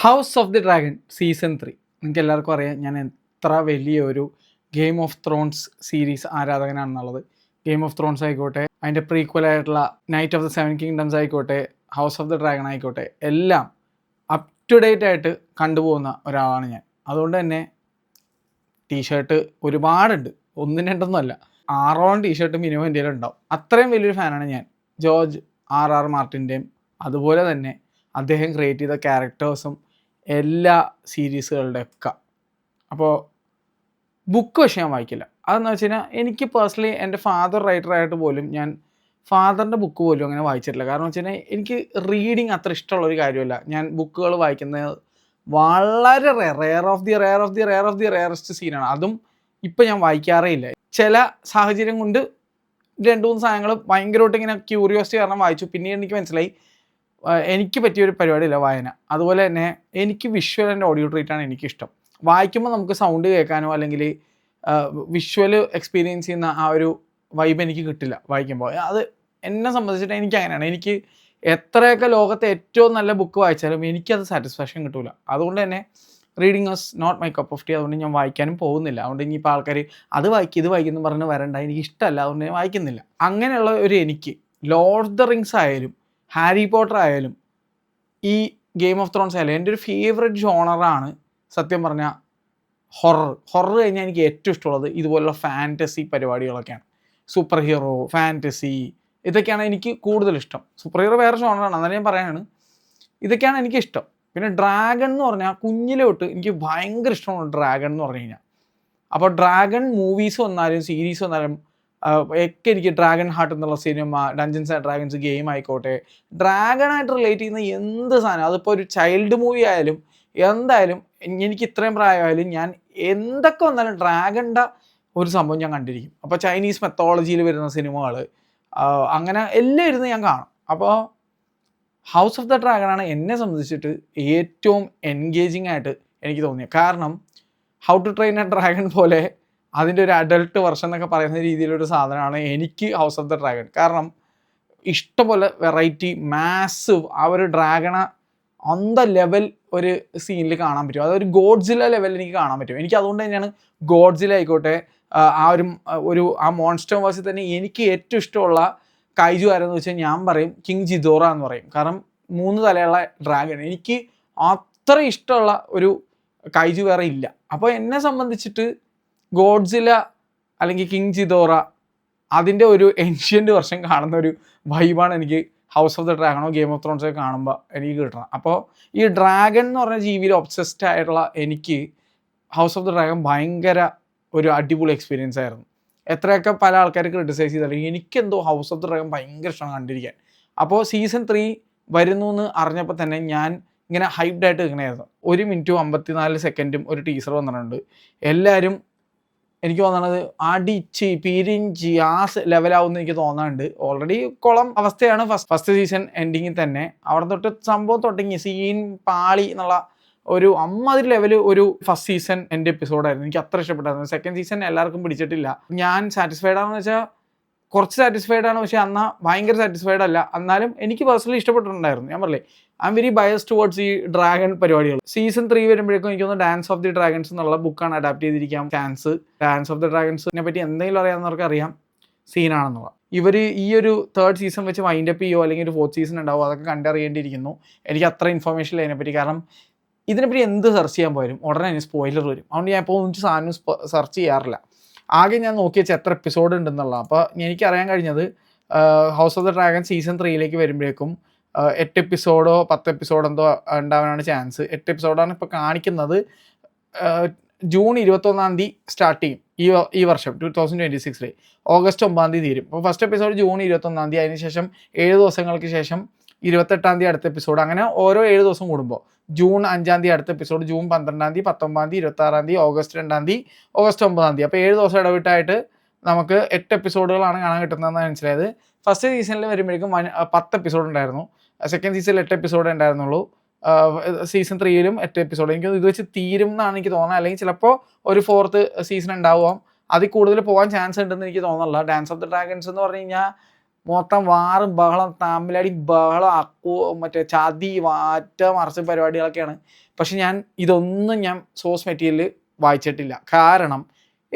House of the dragon season 3 നിങ്ങൾക്ക് എല്ലാവർക്കും അറിയാം ഞാൻ എത്ര വലിയൊരു ഗെയിം ഓഫ് ത്രോൺസ് സീരീസ് ആരാധകനാണെന്നുള്ളത്. ഗെയിം ഓഫ് ത്രോൺസ് ആയിക്കോട്ടെ, അതിൻ്റെ പ്രീക്വലായിട്ടുള്ള knight of the seven kingdoms ആയിക്കോട്ടെ, ഹൗസ് ഓഫ് ദി ഡ്രാഗൺ ആയിക്കോട്ടെ, എല്ലാം അപ് ടു ഡേറ്റ് ആയിട്ട് കണ്ടുപോകുന്ന ഒരാളാണ് ഞാൻ. അതുകൊണ്ട് തന്നെ ടീഷർട്ട് ഒരുപാടുണ്ട്, ഒന്നും രണ്ടൊന്നുമല്ല, 6 ടീഷർട്ട് മിനിമം ഇന്ത്യയിൽ ഉണ്ടാവും. അത്രയും വലിയൊരു ഫാനാണ് ഞാൻ ജോർജ് ആർ മാർട്ടിൻ്റെയും. അതുപോലെ തന്നെ അദ്ദേഹം ക്രിയേറ്റ് ചെയ്ത ക്യാരക്ടേഴ്സും എല്ലാ സീരീസുകളുടെ ഒക്കെ. അപ്പോൾ ബുക്ക് പക്ഷേ ഞാൻ വായിക്കില്ല. അതെന്ന് വെച്ച് കഴിഞ്ഞാൽ എനിക്ക് പേഴ്സണലി എൻ്റെ ഫാദർ റൈറ്ററായിട്ട് പോലും ഞാൻ ഫാദറിൻ്റെ ബുക്ക് പോലും അങ്ങനെ വായിച്ചിട്ടില്ല. കാരണം വെച്ച് കഴിഞ്ഞാൽ എനിക്ക് റീഡിങ് അത്ര ഇഷ്ടമുള്ളൊരു കാര്യമല്ല. ഞാൻ ബുക്കുകൾ വായിക്കുന്നത് വളരെ റെയറസ്റ്റ് സീനാണ്. അതും ഇപ്പം ഞാൻ വായിക്കാറേ ഇല്ല. ചില സാഹചര്യം കൊണ്ട് 2-3 സാധനങ്ങൾ ഭയങ്കരമായിട്ട് ഇങ്ങനെ ക്യൂരിയോസിറ്റി കാരണം വായിച്ചു. പിന്നീട് എനിക്ക് മനസ്സിലായി എനിക്ക് പറ്റിയൊരു പരിപാടിയില്ല വായന. അതുപോലെ തന്നെ എനിക്ക് വിഷ്വൽ ആൻഡ് ഓഡിയോ ട്രീറ്റാണ് എനിക്കിഷ്ടം. വായിക്കുമ്പോൾ നമുക്ക് സൗണ്ട് കേൾക്കാനോ അല്ലെങ്കിൽ വിഷ്വൽ എക്സ്പീരിയൻസ് ചെയ്യുന്ന ആ ഒരു വൈബ് എനിക്ക് കിട്ടില്ല വായിക്കുമ്പോൾ. അത് എന്നെ സംബന്ധിച്ചിട്ട് എനിക്ക് അങ്ങനെയാണ്. എനിക്ക് എത്രയൊക്കെ ലോകത്തെ ഏറ്റവും നല്ല ബുക്ക് വായിച്ചാലും എനിക്കത് സാറ്റിസ്ഫാക്ഷൻ കിട്ടില്ല. അതുകൊണ്ട് തന്നെ reading was not my cup of tea. അതുകൊണ്ട് ഞാൻ വായിക്കാനും പോകുന്നില്ല. അതുകൊണ്ട് ഇനിയിപ്പോൾ ആൾക്കാർ അത് വായിക്കും ഇത് വായിക്കുന്നു പറഞ്ഞ് വരണ്ട, എനിക്ക് ഇഷ്ടമല്ല, അതുകൊണ്ട് ഞാൻ വായിക്കുന്നില്ല. അങ്ങനെയുള്ള ഒരു എനിക്ക് ലോർഡ് ഓഫ് ദ റിങ്സ് ആയാലും ഹാരി പോട്ടർ ആയാലും ഈ ഗെയിം ഓഫ് ത്രോൺസ് ആയാലും എൻ്റെ ഒരു ഫേവറേറ്റ് ജോണറാണ് സത്യം പറഞ്ഞാൽ ഹൊറർ കഴിഞ്ഞാൽ എനിക്ക് ഏറ്റവും ഇഷ്ടമുള്ളത് ഇതുപോലുള്ള ഫാൻറ്റസി പരിപാടികളൊക്കെയാണ്. സൂപ്പർ ഹീറോ, ഫാൻറ്റസി, ഇതൊക്കെയാണ് എനിക്ക് കൂടുതൽ ഇഷ്ടം. സൂപ്പർ ഹീറോ വേറെ ജോണറാണ്, എന്നാലും ഞാൻ പറയാനാണ്, ഇതൊക്കെയാണ് എനിക്കിഷ്ടം. പിന്നെ ഡ്രാഗൺ എന്ന് പറഞ്ഞാൽ കുഞ്ഞിലെ തൊട്ട് എനിക്ക് ഭയങ്കര ഇഷ്ടമാണ് ഡ്രാഗൺ എന്ന് പറഞ്ഞു കഴിഞ്ഞാൽ. അപ്പോൾ ഡ്രാഗൺ മൂവീസ് വന്നാലും സീരീസ് വന്നാലും ഒക്കെ എനിക്ക് ഡ്രാഗൺ ഹാർട്ട് എന്നുള്ള cinema, dungeons and dragons game ആയിക്കോട്ടെ, ഡ്രാഗണായിട്ട് റിലേറ്റ് ചെയ്യുന്ന എന്ത് സാധനം, അതിപ്പോൾ ഒരു ചൈൽഡ് മൂവി ആയാലും എന്തായാലും എനിക്ക് ഇത്രയും പ്രായമായാലും ഞാൻ എന്തൊക്കെ വന്നാലും ഡ്രാഗണിൻ്റെ ഒരു സംഭവം ഞാൻ കണ്ടിരിക്കും. അപ്പോൾ ചൈനീസ് മെത്തോളജിയിൽ വരുന്ന സിനിമകൾ അങ്ങനെ എല്ലാം ഇരുന്ന് ഞാൻ കാണും. അപ്പോൾ ഹൗസ് ഓഫ് ദ ഡ്രാഗണാണ് എന്നെ സംബന്ധിച്ചിട്ട് ഏറ്റവും എൻഗേജിങ് ആയിട്ട് എനിക്ക് തോന്നിയത്. കാരണം how to train a dragon പോലെ അതിൻ്റെ ഒരു അഡൾട്ട് വെർഷൻ എന്നൊക്കെ പറയുന്ന രീതിയിലൊരു സാധനമാണ് എനിക്ക് ഹൗസ് ഓഫ് ദ ഡ്രാഗൺ. കാരണം ഇഷ്ടംപോലെ വെറൈറ്റി, മാസീവ്, ആ ഒരു ഡ്രാഗണ ഓൺ ദ ലെവൽ ഒരു സീനിൽ കാണാൻ പറ്റും. അതൊരു ഗോഡ്സില ലെവലിൽ എനിക്ക് കാണാൻ പറ്റും. എനിക്ക് അതുകൊണ്ട് തന്നെയാണ് ഗോഡ്സില ആയിക്കോട്ടെ, ആ ഒരു ആ മോൺസ്റ്റർ വേഴ്സിൽ തന്നെ എനിക്ക് ഏറ്റവും ഇഷ്ടമുള്ള കൈജു ആരെന്ന് വെച്ചാൽ ഞാൻ പറയും കിങ് ജിദോറ എന്ന് പറയും. കാരണം 3 തലയുള്ള ഡ്രാഗൺ എനിക്ക് അത്ര ഇഷ്ടമുള്ള ഒരു കൈജു വേറെ ഇല്ല. അപ്പോൾ എന്നെ സംബന്ധിച്ചിട്ട് ഗോഡ്സില അല്ലെങ്കിൽ കിങ് ജിദോറ അതിൻ്റെ ഒരു ഏൻഷ്യൻ്റ് വെർഷൻ കാണുന്ന ഒരു വൈബാണ് എനിക്ക് ഹൗസ് ഓഫ് ദ ഡ്രാഗണോ ഗെയിം ഓഫ് ത്രോൺസൊക്കെ കാണുമ്പോൾ എനിക്ക് കിട്ടണം. അപ്പോൾ ഈ ഡ്രാഗൺ എന്ന് പറഞ്ഞ ജീവിയിൽ ഒബ്സസ്ഡ് ആയിട്ടുള്ള എനിക്ക് ഹൗസ് ഓഫ് ദ ഡ്രാഗൺ ഭയങ്കര ഒരു അടിപൊളി എക്സ്പീരിയൻസ് ആയിരുന്നു. എത്രയൊക്കെ പല ആൾക്കാർ ക്രിട്ടിസൈസ് ചെയ്താലും എനിക്കെന്തോ ഹൗസ് ഓഫ് ദ ഡ്രാഗൺ ഭയങ്കര ഇഷ്ടമാണ് കണ്ടിരിക്കാൻ. അപ്പോൾ സീസൺ 3 വരുന്നു എന്ന് അറിഞ്ഞപ്പോൾ തന്നെ ഞാൻ ഇങ്ങനെ ഹൈപ്ഡ് ആയിട്ട് നിൽക്കണമായിരുന്നു. 1 മിനിറ്റും 54 സെക്കൻഡും ഒരു ടീസർ വന്നിട്ടുണ്ട്. എല്ലാവരും എനിക്ക് തോന്നണത് അടിച്ച് പിരിഞ്ച് ആ ലെവലാവുമെന്ന് എനിക്ക് തോന്നാറുണ്ട്. ഓൾറെഡി കുളം അവസ്ഥയാണ് ഫസ്റ്റ് സീസൺ എൻഡിങ്ങിൽ തന്നെ. അവിടെ തൊട്ട് സംഭവം തുടങ്ങി സീൻ പാളി എന്നുള്ള ഒരു അമ്മാതിരി ലെവല് ഒരു ഫസ്റ്റ് സീസൺ എൻ്റെ എപ്പിസോഡായിരുന്നു. എനിക്ക് അത്ര ഇഷ്ടപ്പെട്ടായിരുന്നു. സെക്കൻഡ് സീസൺ എല്ലാവർക്കും പിടിച്ചിട്ടില്ല. ഞാൻ സാറ്റിസ്ഫൈഡ് ആണെന്ന് വെച്ചാൽ കുറച്ച് സാറ്റിസ്ഫൈഡ് ആണ്, പക്ഷേ എന്നാൽ ഭയങ്കര സാറ്റിസ്ഫൈഡ് അല്ല. എന്നാലും എനിക്ക് പേഴ്സണലി ഇഷ്ടപ്പെട്ടിട്ടുണ്ടായിരുന്നു. ഞാൻ പറഞ്ഞില്ലേ, I am very biased towards ഈ ഡ്രാഗൺ പരിപാടികൾ. സീസൺ 3 വരുമ്പോഴേക്കും എനിക്ക് തോന്നുന്നു ഡാൻസ് ഓഫ് ദി ഡ്രാഗൺസ് എന്നുള്ള ബുക്കാണ് അഡാപ്റ്റ് ചെയ്തിരിക്കാൻ ചാൻസ്. ഡാൻസ് ഓഫ് ദി ഡ്രാഗൺസിനെ പറ്റി എന്തെങ്കിലും അറിയാവുന്നവർക്ക് അറിയാം സീനാണെന്നുള്ളത്. ഇവർ ഈ ഒരു 3rd സീസൺ വെച്ച് വൈൻഡപ്പ് ചെയ്യുമോ അല്ലെങ്കിൽ ഒരു 4th സീസൺ ഉണ്ടാവും, അതൊക്കെ കണ്ടറിയേണ്ടിയിരിക്കുന്നു. എനിക്ക് അത്ര ഇൻഫർമേഷൻ ഇല്ല അതിനെപ്പറ്റി. കാരണം ഇതിനെപ്പറ്റി എന്ത് സെർച്ച് ചെയ്യാൻ പോയാലും ഉടനെ തന്നെ സ്പോയിലർ വരും. അതുകൊണ്ട് ഞാൻ ഇപ്പോൾ ഒന്നും സാധനം സെർച്ച് ചെയ്യാറില്ല. ആകെ ഞാൻ നോക്കി വെച്ചാൽ എത്ര എപ്പിസോഡ് ഉണ്ടെന്നുള്ള. അപ്പോൾ എനിക്കറിയാൻ കഴിഞ്ഞത് house of the dragon season 3 വരുമ്പോഴേക്കും 8 എപ്പിസോഡോ 10 എപ്പിസോഡോ എന്തോ ഉണ്ടാവാനാണ് ചാൻസ്. 8 എപ്പിസോഡാണ് ഇപ്പോൾ കാണിക്കുന്നത്. ജൂൺ 21 സ്റ്റാർട്ട് ചെയ്യും ഈ വർഷം 2026. ഓഗസ്റ്റ് 9 തീരും. അപ്പോൾ ഫസ്റ്റ് എപ്പിസോഡ് ജൂൺ 21, അതിനുശേഷം 7 ദിവസങ്ങൾക്ക് ശേഷം 28 അടുത്ത എപ്പിസോഡ്. അങ്ങനെ ഓരോ 7 ദിവസം കൂടുമ്പോൾ ജൂൺ 5 അടുത്ത എപ്പിസോഡ്, ജൂൺ 12, 19, 26, ഓഗസ്റ്റ് 2, ഓഗസ്റ്റ് 9. അപ്പോൾ 7 ദിവസം ഇടവിട്ടായിട്ട് നമുക്ക് 8 എപ്പിസോഡുകളാണ് കാണാൻ കിട്ടുന്നതെന്ന് മനസ്സിലായത്. ഫസ്റ്റ് സീസണിൽ വരുമ്പോഴേക്കും 10 എപ്പിസോഡ് ഉണ്ടായിരുന്നു. സെക്കൻഡ് സീസണിൽ 8 എപ്പിസോഡ് ഉണ്ടായിരുന്നുള്ളൂ. Season 3 8 episode. എനിക്ക് ഇത് വെച്ച് തീരും എന്നാണ് എനിക്ക് തോന്നുന്നത്. അല്ലെങ്കിൽ ചിലപ്പോൾ ഒരു 4th സീസൺ ഉണ്ടാവാം. അതിൽ കൂടുതൽ പോകാൻ ചാൻസ് ഉണ്ടെന്ന് എനിക്ക് തോന്നുന്നില്ല. ഡാൻസ് ഓഫ് ദ ഡ്രാഗൺസ് എന്ന് പറഞ്ഞു കഴിഞ്ഞാൽ മൊത്തം വാറും ബഹളം തമ്മിലടി ബഹളം മറ്റേ ചതി മാറ്റ മറിച്ച പരിപാടികളൊക്കെയാണ്. പക്ഷെ ഇതൊന്നും ഞാൻ സോഴ്സ് മെറ്റീരിയൽ വായിച്ചിട്ടില്ല. കാരണം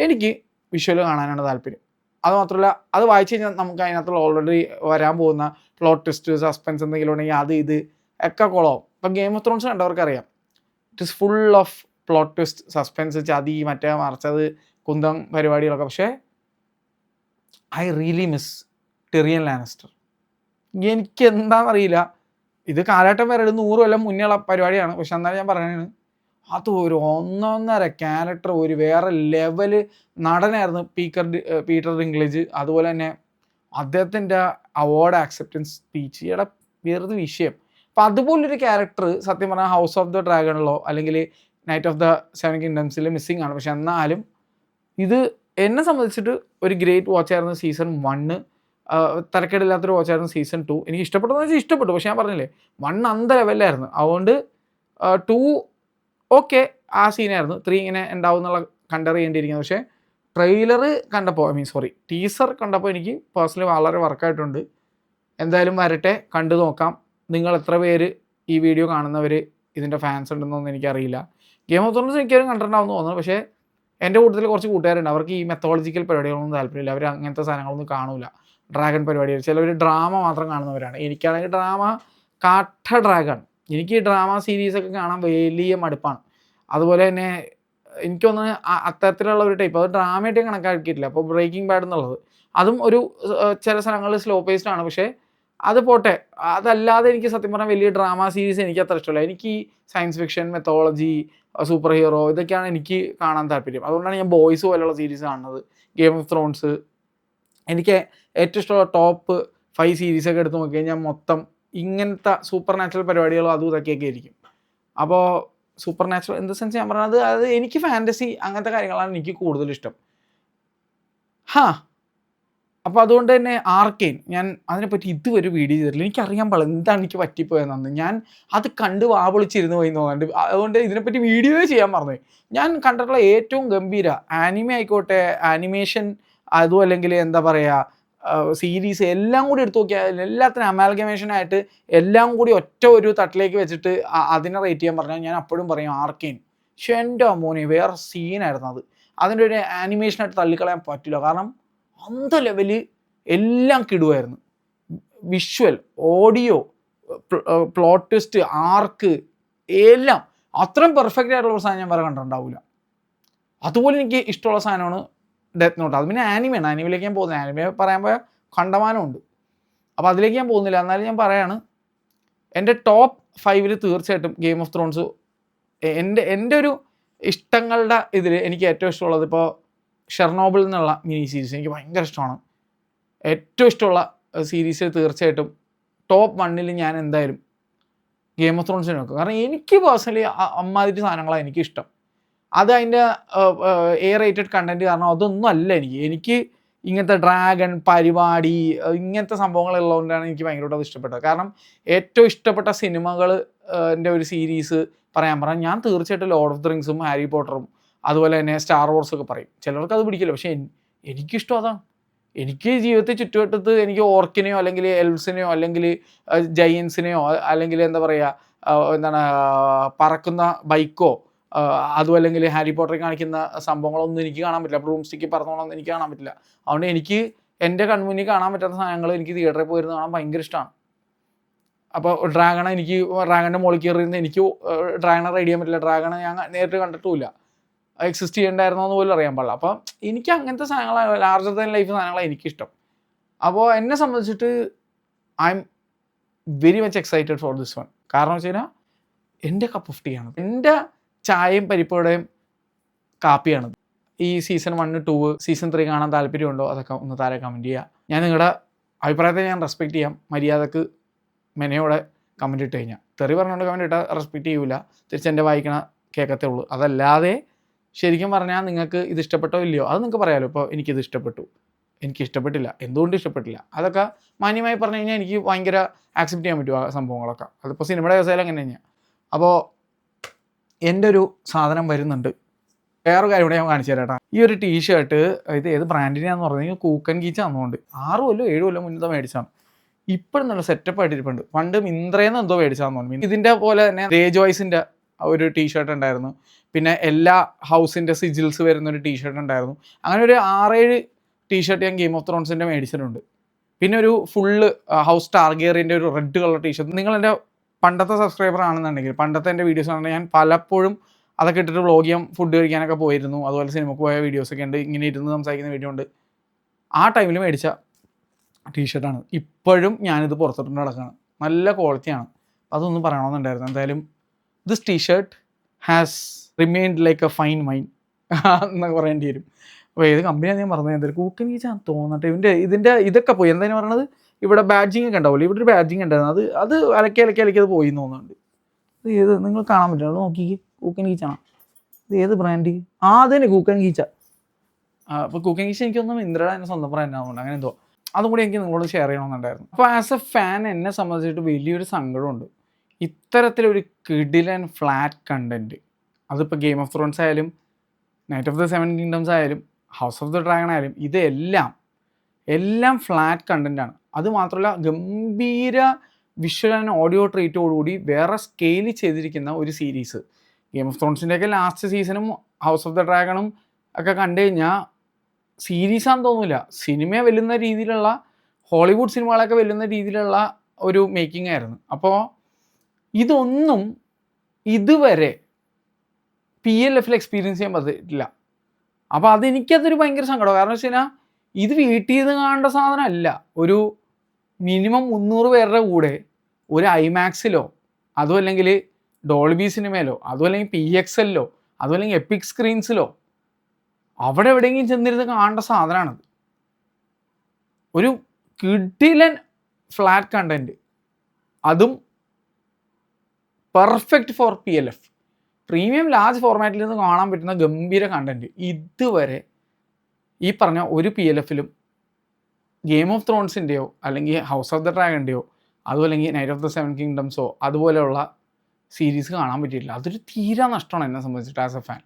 എനിക്ക് വിഷ്വൽ കാണാനാണ് താല്പര്യം. അത് മാത്രമല്ല അത് വായിച്ചു കഴിഞ്ഞാൽ നമുക്ക് അതിനകത്തുള്ള ഓൾറെഡി വരാൻ പോകുന്ന പ്ലോട്ട് ട്വിസ്റ്റ് സസ്പെൻസ് എന്തെങ്കിലും ഉണ്ടെങ്കിൽ അത് ഇത് ഒക്കെ കുളമാവും. ഇപ്പം ഗെയിം ഓഫ് ത്രോൺസ് കണ്ടവർക്കറിയാം, it is full of plot twist suspense ചതി മറ്റേ മറിച്ചത് കുന്തം പരിപാടികളൊക്കെ. പക്ഷേ I really miss Tyrion Lannister. എനിക്ക് എന്താണെന്നറിയില്ല, ഇത് കാലഘട്ടം വരെ 100 കൊല്ലം മുന്നേ ഉള്ള പരിപാടിയാണ്. പക്ഷെ എന്നാലും ഞാൻ പറയുന്നത് അത് ഒരു ഒന്നൊന്നര ക്യാരക്ടർ, ഒരു വേറെ ലെവല് നടനായിരുന്നു പീറ്റർ ഡിങ്ക്ലേജ്. അതുപോലെ തന്നെ അദ്ദേഹത്തിൻ്റെ അവാർഡ് ആക്സെപ്റ്റൻസ് സ്പീച്ച് വെറുതെ വിഷയം. അപ്പം അതുപോലൊരു ക്യാരക്ടർ സത്യം പറഞ്ഞാൽ ഹൗസ് ഓഫ് ദ ഡ്രാഗണിലോ അല്ലെങ്കിൽ നൈറ്റ് ഓഫ് ദ 7 കിങ്ഡംസിൽ മിസ്സിംഗ് ആണ്. പക്ഷെ എന്നാലും ഇത് എന്നെ സംബന്ധിച്ചിട്ട് ഒരു ഗ്രേറ്റ് വാച്ചായിരുന്നു സീസൺ 1. തരക്കേടില്ലാത്തൊരു വാച്ചായിരുന്നു സീസൺ 2. എനിക്ക് ഇഷ്ടപ്പെട്ടതെന്ന് വെച്ചാൽ ഇഷ്ടപ്പെട്ടു. പക്ഷെ ഞാൻ പറഞ്ഞില്ലേ 1 അന്ത ലെവലിലായിരുന്നു. അതുകൊണ്ട് 2 ഓക്കെ ആ സീനായിരുന്നു. 3 ഇങ്ങനെ ഉണ്ടാവും എന്നുള്ള കണ്ടർ ചെയ്യേണ്ടിയിരിക്കുന്നത്. പക്ഷേ ട്രെയിലർ കണ്ടപ്പോൾ ടീസർ കണ്ടപ്പോൾ എനിക്ക് പേഴ്സണലി വളരെ വർക്കായിട്ടുണ്ട്. എന്തായാലും വരട്ടെ, കണ്ടു നോക്കാം. നിങ്ങൾ എത്ര പേര് ഈ വീഡിയോ കാണുന്നവർ ഇതിൻ്റെ ഫാൻസ് ഉണ്ടെന്നൊന്നും എനിക്കറിയില്ല. ഗെയിം ഓഫ് ത്രോൺസ് എനിക്കാരും കണ്ടിട്ടുണ്ടാവുമെന്ന് തോന്നുന്നു. പക്ഷേ എൻ്റെ കൂട്ടത്തിൽ കുറച്ച് കൂട്ടുകാരുണ്ട്, അവർക്ക് ഈ മെത്തോളജിക്കൽ പരിപാടികളൊന്നും താല്പര്യമില്ല. അവർ അങ്ങനത്തെ സാധനങ്ങളൊന്നും കാണൂല. ഡ്രാഗൺ പരിപാടികൾ ചിലവർ ഡ്രാമ മാത്രം കാണുന്നവരാണ്. എനിക്കാണെങ്കിൽ ഡ്രാമ ഡ്രാഗൺ. എനിക്ക് ഡ്രാമ സീരീസൊക്കെ കാണാൻ വലിയ മടുപ്പാണ്. അതുപോലെ തന്നെ എനിക്കൊന്ന് അത്തരത്തിലുള്ള ഒരു ടൈപ്പ്, അത് ഡ്രാമയായിട്ട് കണക്കാക്കിയിട്ടില്ല. അപ്പോൾ ബ്രേക്കിംഗ് ബാഡ് എന്നുള്ളത് അതും ഒരു ചില സ്ഥലങ്ങളിൽ സ്ലോ പേസ്ഡ് ആണ്. പക്ഷേ അത് പോട്ടെ. അതല്ലാതെ എനിക്ക് സത്യം പറഞ്ഞാൽ വലിയ ഡ്രാമ സീരീസ് എനിക്ക് അത്ര ഇഷ്ടമല്ല. എനിക്ക് science fiction, methodology, super hero ഇതൊക്കെയാണ് എനിക്ക് കാണാൻ താല്പര്യം. അതുകൊണ്ടാണ് ഞാൻ ബോയ്സ് പോലുള്ള സീരീസ് കാണുന്നത്. ഗെയിം ഓഫ് ത്രോൺസ് എനിക്ക് ഏറ്റവും ഇഷ്ടമുള്ള ടോപ്പ് 5 സീരീസൊക്കെ എടുത്ത് നോക്കി കഴിഞ്ഞാൽ മൊത്തം ഇങ്ങനത്തെ സൂപ്പർ നാച്ചുറൽ പരിപാടികളും അതും ഇതൊക്കെയൊക്കെ ആയിരിക്കും. അപ്പോൾ super natural in the sense ഞാൻ പറഞ്ഞത് അത് എനിക്ക് ഫാൻറ്റസി അങ്ങനത്തെ കാര്യങ്ങളാണ് എനിക്ക് കൂടുതലിഷ്ടം. അപ്പോൾ അതുകൊണ്ട് തന്നെ ആർക്കെയിൻ ഞാൻ അതിനെപ്പറ്റി ഇതുവരെ വീഡിയോ ചെയ്തിട്ടില്ല. എനിക്കറിയാൻ പാടില്ല എന്താണ് എനിക്ക് പറ്റിപ്പോയെന്നു. ഞാൻ അത് കണ്ട് വാവിളിച്ചിരുന്ന് പോയി തോന്നുന്നുണ്ട്. അതുകൊണ്ട് ഇതിനെപ്പറ്റി വീഡിയോയെ ചെയ്യാൻ മറന്നു. ഞാൻ കണ്ടിട്ടുള്ള ഏറ്റവും ഗംഭീര ആനിമേ ആയിക്കോട്ടെ, ആനിമേഷൻ, അതും അല്ലെങ്കിൽ എന്താ പറയുക സീരീസ് എല്ലാം കൂടി എടുത്തു നോക്കിയാൽ എല്ലാത്തിനും അമാൽഗമേഷനായിട്ട് എല്ലാം കൂടി ഒറ്റ ഒരു തട്ടിലേക്ക് വെച്ചിട്ട് അതിനെ റേറ്റ് ചെയ്യാൻ പറഞ്ഞാൽ ഞാൻ അപ്പോഴും പറയും ആർക്കെയിൻ. പക്ഷെ എൻ്റെ മോനെ വേറെ സീനായിരുന്നു അത്. അതിൻ്റെ ഒരു ആനിമേഷനായിട്ട് തള്ളിക്കളയാൻ പറ്റില്ല. കാരണം അന്ത ലെവല് എല്ലാം കിടുവായിരുന്നു. വിഷ്വൽ, ഓഡിയോ, പ്ലോട്ട് ട്വിസ്റ്റ്, ആർക്ക് എല്ലാം അത്രയും പെർഫെക്റ്റ് ആയിട്ടുള്ള ഒരു സാധനം ഞാൻ വേറെ കണ്ടിട്ടുണ്ടാവില്ല. അതുപോലെ എനിക്ക് ഇഷ്ടമുള്ള സാധനമാണ് ഡെത്ത് നോട്ട്. അത് പിന്നെ ആനിമയാണ്. ആനിമയിലേക്ക് ഞാൻ പോകുന്നത്, ആനിമയെ പറയാൻ പോയാൽ കണ്ടമാനമുണ്ട്. അപ്പോൾ അതിലേക്ക് ഞാൻ പോകുന്നില്ല. എന്നാലും ഞാൻ പറയാണ്, എൻ്റെ ടോപ്പ് 5 തീർച്ചയായിട്ടും ഗെയിം ഓഫ് ത്രോൺസ് എൻ്റെ ഒരു ഇഷ്ടങ്ങളുടെ ഇതിൽ എനിക്ക് ഏറ്റവും ഇഷ്ടമുള്ളത് ഇപ്പോൾ ഷെർണോബിൾ എന്നുള്ള മിനി സീരീസ് എനിക്ക് ഭയങ്കര ഇഷ്ടമാണ്. ഏറ്റവും ഇഷ്ടമുള്ള സീരീസിൽ തീർച്ചയായിട്ടും ടോപ്പ് 1 ഞാൻ എന്തായാലും ഗെയിം ഓഫ് ത്രോൺസിനെ വെക്കും. കാരണം എനിക്ക് പേഴ്സണലി അമ്മാതിരി സാധനങ്ങളാണ് എനിക്കിഷ്ടം. അത് അതിൻ്റെ റേറ്റഡ് കണ്ടൻറ്റ് കാരണം അതൊന്നും അല്ല എനിക്ക് ഇങ്ങനത്തെ ഡ്രാഗൺ പരിപാടി ഇങ്ങനത്തെ സംഭവങ്ങളുള്ളതുകൊണ്ടാണ് എനിക്ക് ഭയങ്കരമായിട്ട് അത് ഇഷ്ടപ്പെട്ടത്. കാരണം ഏറ്റവും ഇഷ്ടപ്പെട്ട സിനിമകൾ എൻ്റെ ഒരു സീരീസ് പറയാൻ ഞാൻ തീർച്ചയായിട്ടും ലോർഡ് ഓഫ് ദ റിങ്സും ഹാരി പോട്ടറും അതുപോലെ തന്നെ സ്റ്റാർ വാർസൊക്കെ പറയും. ചിലർക്ക് അത് പിടിക്കില്ല, പക്ഷേ എനിക്കിഷ്ടം അതാണ്. എനിക്ക് ജീവിതത്തിൽ ചുറ്റുവട്ടത്ത് എനിക്ക് ഓർക്കിനെയോ അല്ലെങ്കിൽ എൽവ്സിനെയോ അല്ലെങ്കിൽ ജയൻസിനെയോ അല്ലെങ്കിൽ എന്താ പറയുക പറക്കുന്ന ബൈക്കോ അതും അല്ലെങ്കിൽ ഹാരി പോട്ടറിൽ കാണിക്കുന്ന സംഭവങ്ങളൊന്നും എനിക്ക് കാണാൻ പറ്റില്ല. ബ്രൂം സ്റ്റിക്ക് പറന്നോളൊന്നും എനിക്ക് കാണാൻ പറ്റില്ല. അതുകൊണ്ട് എനിക്ക് എൻ്റെ കൺമുന്നിൽ കാണാൻ പറ്റാത്ത സാധനങ്ങൾ എനിക്ക് തിയേറ്ററിൽ പോയിരുന്ന് കാണാൻ ഭയങ്കര ഇഷ്ടമാണ്. അപ്പോൾ ഡ്രാഗണിൻ്റെ മുകളിൽ കയറിയിരുന്ന് എനിക്ക് ഡ്രാഗണെ റൈഡ് ചെയ്യാൻ പറ്റില്ല. ഡ്രാഗണെ ഞാൻ നേരിട്ട് കണ്ടിട്ടുമില്ല, എക്സിസ്റ്റ് ചെയ്യണ്ടായിരുന്നോ എന്ന് പോലും അറിയാൻ പാടില്ല. അപ്പം എനിക്ക് അങ്ങനത്തെ സാധനങ്ങളാണ്, ലാർജർ ദാൻ ലൈഫ് സാധനങ്ങളാണ് എനിക്കിഷ്ടം. അപ്പോൾ എന്നെ സംബന്ധിച്ചിട്ട് I am very much excited for this one. കാരണം വെച്ച് കഴിഞ്ഞാൽ എൻ്റെ കപ്പ് ഓഫ് ടീ ആണ്, എൻ്റെ ചായയും പരിപ്പുവടയും കാപ്പിയാണ്. ഈ സീസൺ 1, 2, സീസൺ 3 കാണാൻ താല്പര്യമുണ്ടോ അതൊക്കെ ഒന്ന് താഴെ കമൻറ്റ് ചെയ്യുക. ഞാൻ നിങ്ങളുടെ അഭിപ്രായത്തെ ഞാൻ റെസ്പെക്റ്റ് ചെയ്യാം. മര്യാദക്ക് മെനയോടെ കമൻറ്റ് ഇട്ട് കഴിഞ്ഞാൽ, തെറി പറഞ്ഞുകൊണ്ട് കമൻറ്റ് ഇട്ടാൽ റെസ്പെക്റ്റ് ചെയ്യൂല, തിരിച്ചെൻ്റെ വായിക്കണ കേൾക്കത്തേ ഉള്ളൂ. അതല്ലാതെ ശരിക്കും പറഞ്ഞാൽ നിങ്ങൾക്ക് ഇത് ഇഷ്ടപ്പെട്ടോ ഇല്ലയോ അത് നിങ്ങൾക്ക് പറയാമല്ലോ. ഇപ്പോൾ എനിക്കിത് ഇഷ്ടപ്പെട്ടു, എനിക്കിഷ്ടപ്പെട്ടില്ല, എന്തുകൊണ്ട് ഇഷ്ടപ്പെട്ടില്ല, അതൊക്കെ മാന്യമായി പറഞ്ഞു കഴിഞ്ഞാൽ എനിക്ക് ഭയങ്കര ആക്സെപ്റ്റ് ചെയ്യാൻ പറ്റും ആ സംഭവങ്ങളൊക്കെ. അതിപ്പോൾ സിനിമയുടെ വ്യവസായം അങ്ങനെ തന്നെയാണ്. അപ്പോൾ എൻ്റെ ഒരു സാധനം വരുന്നുണ്ട്, വേറൊരു കാര്യം കൂടെ ഞാൻ കാണിച്ചു തരാം കേട്ടോ. ഈ ഒരു ടീഷർട്ട് ഇത് ഏത് ബ്രാൻഡിനാന്ന് പറഞ്ഞാൽ കൂക്കൻ ഗീച്ച തന്നുകൊണ്ട് 6 കൊല്ലോ 7 കൊല്ലോ മുന്നേ മേടിച്ചാണ്. ഇപ്പോഴും നല്ല സെറ്റപ്പ് ആയിട്ടിരിപ്പുണ്ട്. പണ്ട് മിന്ത്രയിൽ നിന്ന് എന്തോ മേടിച്ചാന്ന് തോന്നുന്നു. ഇതിൻ്റെ പോലെ തന്നെ റേ ജോയ്സിൻ്റെ ഒരു ടീഷർട്ട് ഉണ്ടായിരുന്നു. പിന്നെ എല്ലാ ഹൗസിൻ്റെ സിജിൽസ് വരുന്ന ഒരു ടീഷർട്ട് ഉണ്ടായിരുന്നു. അങ്ങനെ ഒരു 6-7 ടീഷർട്ട് ഞാൻ ഗെയിം ഓഫ് ത്രോൺസിൻ്റെ മേടിച്ചിട്ടുണ്ട്. പിന്നെ ഒരു ഫുള്ള് ഹൗസ് ടാർഗിയറിൻ്റെ ഒരു റെഡ് കളർ ടീഷർട്ട്. നിങ്ങൾ എൻ്റെ പണ്ടത്തെ സബ്സ്ക്രൈബർ ആണെന്നുണ്ടെങ്കിൽ, പണ്ടത്തെ എൻ്റെ വീഡിയോസ് ആണെങ്കിൽ ഞാൻ പലപ്പോഴും അതൊക്കെ ഇട്ടിട്ട് വ്ളോഗ് ചെയ്യാൻ, ഫുഡ് കഴിക്കാനൊക്കെ പോയിരുന്നു. അതുപോലെ സിനിമയ്ക്ക് പോയ വീഡിയോസൊക്കെ ഉണ്ട്, ഇങ്ങനെ ഇരുന്ന് സംസാരിക്കുന്ന വീഡിയോ ഉണ്ട്. ആ ടൈമിൽ മേടിച്ച ടീഷർട്ടാണ്. ഇപ്പോഴും ഞാനിത് പുറത്തിട്ട് നടക്കുകയാണ്. നല്ല ക്വാളിറ്റിയാണ്. അതൊന്നും പറയണമെന്നുണ്ടായിരുന്നു. എന്തായാലും this T-shirt has remained like a fine wine എന്നൊക്കെ പറയേണ്ടി വരും. അപ്പോൾ ഏത് കമ്പനിയാണ് ഞാൻ പറഞ്ഞത്, എന്തായാലും കൂക്കൻ ഗീച്ച തോന്നട്ടെ. ഇതിൻ്റെ ഇതൊക്കെ പോയി. എന്തായാലും പറയണത്, ഇവിടെ ബാഡ്ജിങ് ഒക്കെ ഉണ്ടാവില്ല, ഇവിടെ ഒരു ബാഡ്ജിങ് ഉണ്ടായിരുന്നു. അത് അലക്കി അത് പോയി എന്ന് തോന്നുന്നുണ്ട്. ഇത് ഏത് നിങ്ങൾ കാണാൻ പറ്റില്ല, നോക്കി കൂക്കൻ ഗീച്ചാണ്. ഇത് ഏത് ബ്രാൻഡ്? അതന്നെ കൂക്കൻ ഗീച്ച. അപ്പോൾ കൂക്കൻ ഗീച്ച എനിക്കൊന്നും ഇന്ദ്രയുടെ തന്നെ സ്വന്തം ബ്രാൻഡ് ആവുന്നുണ്ട്, അങ്ങനെ എന്തോ. അതും കൂടി എനിക്ക് നിങ്ങളോട് ഷെയർ ചെയ്യണമെന്നുണ്ടായിരുന്നു. അപ്പോൾ ആസ് എ ഫാൻ എന്നെ സംബന്ധിച്ചിട്ട് വലിയൊരു സങ്കടമുണ്ട്. ഇത്തരത്തിലൊരു കിടിലൻ ഫ്ലാറ്റ് കണ്ടൻറ്റ്, അതിപ്പോൾ ഗെയിം ഓഫ് ത്രോൺസ് ആയാലും നൈറ്റ് ഓഫ് ദ 7 കിങ്ഡംസ് ആയാലും ഹൗസ് ഓഫ് ദ ഡ്രാഗൺ ആയാലും എല്ലാം ഫ്ലാറ്റ് കണ്ടൻറ്റാണ്. അത് മാത്രമല്ല ഗംഭീര വിഷ്വൽ ആൻഡ് ഓഡിയോ ട്രീറ്റോടുകൂടി വേറെ സ്കെയിൽ ചെയ്തിരിക്കുന്ന ഒരു സീരീസ്. ഗെയിം ഓഫ് ത്രോൺസിൻ്റെയൊക്കെ ലാസ്റ്റ് സീസണും ഹൗസ് ഓഫ് ദ ഡ്രാഗണും ഒക്കെ കണ്ടു കഴിഞ്ഞാൽ സീരീസാണെന്ന് തോന്നില്ല, സിനിമയെ വെല്ലുന്ന രീതിയിലുള്ള, ഹോളിവുഡ് സിനിമകളൊക്കെ വെല്ലുന്ന രീതിയിലുള്ള ഒരു മേക്കിംഗ് ആയിരുന്നു. അപ്പോൾ ഇതൊന്നും ഇതുവരെ PLFൽ എക്സ്പീരിയൻസ് ചെയ്യാൻ പറ്റില്ല. അപ്പോൾ അതെനിക്കതൊരു ഭയങ്കര സങ്കടം. കാരണം വെച്ച് കഴിഞ്ഞാൽ ഇത് വീട്ടിൽ നിന്ന് കാണേണ്ട സാധനമല്ല. ഒരു മിനിമം 300 പേരുടെ കൂടെ ഒരു ഐമാക്സിലോ, അതും അല്ലെങ്കിൽ ഡോൾബി സിനിമയിലോ, അതും അല്ലെങ്കിൽ PXLോ, അതും അല്ലെങ്കിൽ എപ്പിക് സ്ക്രീൻസിലോ അവിടെ എവിടെയെങ്കിലും ചെന്നിരുന്ന് കാണേണ്ട സാധനമാണത്. ഒരു കിടിലൻ ഫ്ലാറ്റ് കണ്ടൻറ്റ്, അതും perfect for PLF, premium large ഫോർമാറ്റിൽ നിന്ന് കാണാൻ പറ്റുന്ന ഗംഭീര കണ്ടൻറ്റ്. ഇതുവരെ ഈ പറഞ്ഞ ഒരു PLFലും ഗെയിം ഓഫ് ത്രോൺസിൻ്റെയോ അല്ലെങ്കിൽ ഹൗസ് ഓഫ് ദ ഡ്രാഗൻ്റെയോ അതും അല്ലെങ്കിൽ നൈറ്റ് ഓഫ് ദ 7 കിങ്ഡംസോ അതുപോലെയുള്ള സീരീസ് കാണാൻ പറ്റിയിട്ടില്ല. അതൊരു തീരാ നഷ്ടമാണ് എന്നെ സംബന്ധിച്ചിട്ട് ആസ് എ ഫാൻ.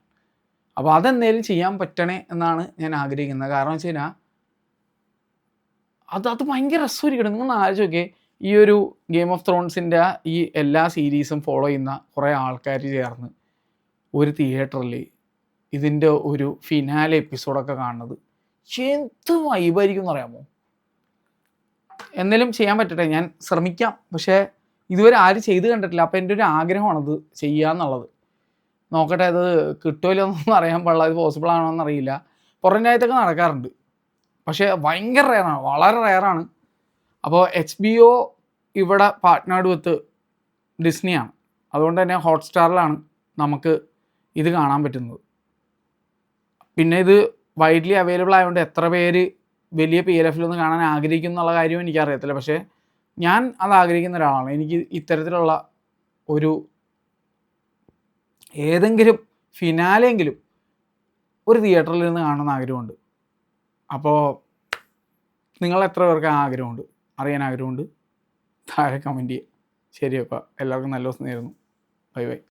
അപ്പോൾ അതെന്തെങ്കിലും ചെയ്യാൻ പറ്റണേ എന്നാണ് ഞാൻ ആഗ്രഹിക്കുന്നത്. കാരണം വെച്ച് കഴിഞ്ഞാൽ അത് ഭയങ്കര രസമായിരിക്കണം. നിങ്ങൾ ആലോചിച്ച് നോക്കിയേ, ഈ ഒരു ഗെയിം ഓഫ് ത്രോൺസിൻ്റെ ഈ എല്ലാ സീരീസും ഫോളോ ചെയ്യുന്ന കുറേ ആൾക്കാർ ചേർന്ന് ഒരു തിയേറ്ററിൽ ഇതിൻ്റെ ഒരു ഫിനാലെ എപ്പിസോഡൊക്കെ കാണുന്നത് എന്ത് വൈബായിരിക്കും എന്ന് അറിയാമോ? എന്തെങ്കിലും ചെയ്യാൻ പറ്റട്ടെ, ഞാൻ ശ്രമിക്കാം. പക്ഷേ ഇതുവരെ ആരും ചെയ്ത് കണ്ടിട്ടില്ല. അപ്പോൾ എൻ്റെ ഒരു ആഗ്രഹമാണത് ചെയ്യാന്നുള്ളത്. നോക്കട്ടെ, അത് കിട്ടുമല്ലോ എന്നൊന്നും അറിയാൻ പാടില്ല, അത് പോസിബിൾ ആണോ എന്നറിയില്ല. പുറം രാജ്യത്തൊക്കെ നടക്കാറുണ്ട്, പക്ഷേ ഭയങ്കര റെയറാണ്, വളരെ റെയറാണ്. അപ്പോൾ HBO ഇവിടെ പാർട്ട്നേർഡ് വിത്ത് ഡിസ്നിയാണ്. അതുകൊണ്ട് തന്നെ ഹോട്ട്സ്റ്റാറിലാണ് നമുക്ക് ഇത് കാണാൻ പറ്റുന്നത്. പിന്നെ ഇത് വൈഡ്ലി അവൈലബിൾ ആയതുകൊണ്ട് എത്ര പേര് വലിയ PLFലൊന്ന് കാണാൻ ആഗ്രഹിക്കും എന്നുള്ള കാര്യം എനിക്കറിയത്തില്ല. പക്ഷേ ഞാൻ അത് ആഗ്രഹിക്കുന്ന ഒരാളാണ്. എനിക്ക് ഇത്തരത്തിലുള്ള ഒരു ഏതെങ്കിലും ഫിനാലെങ്കിലും ഒരു തിയേറ്ററിൽ നിന്ന് കാണണമെന്ന് ആഗ്രഹമുണ്ട്. അപ്പോൾ നിങ്ങൾ എത്ര പേർക്ക് ആഗ്രഹമുണ്ട്, അറിയാൻ ആഗ്രഹമുണ്ട്? താഴെ കമൻറ്റ് ചെയ്യുക. ശരി, അപ്പോൾ എല്ലാവർക്കും നല്ല ദിവസം നേരുന്നു. Bye bye.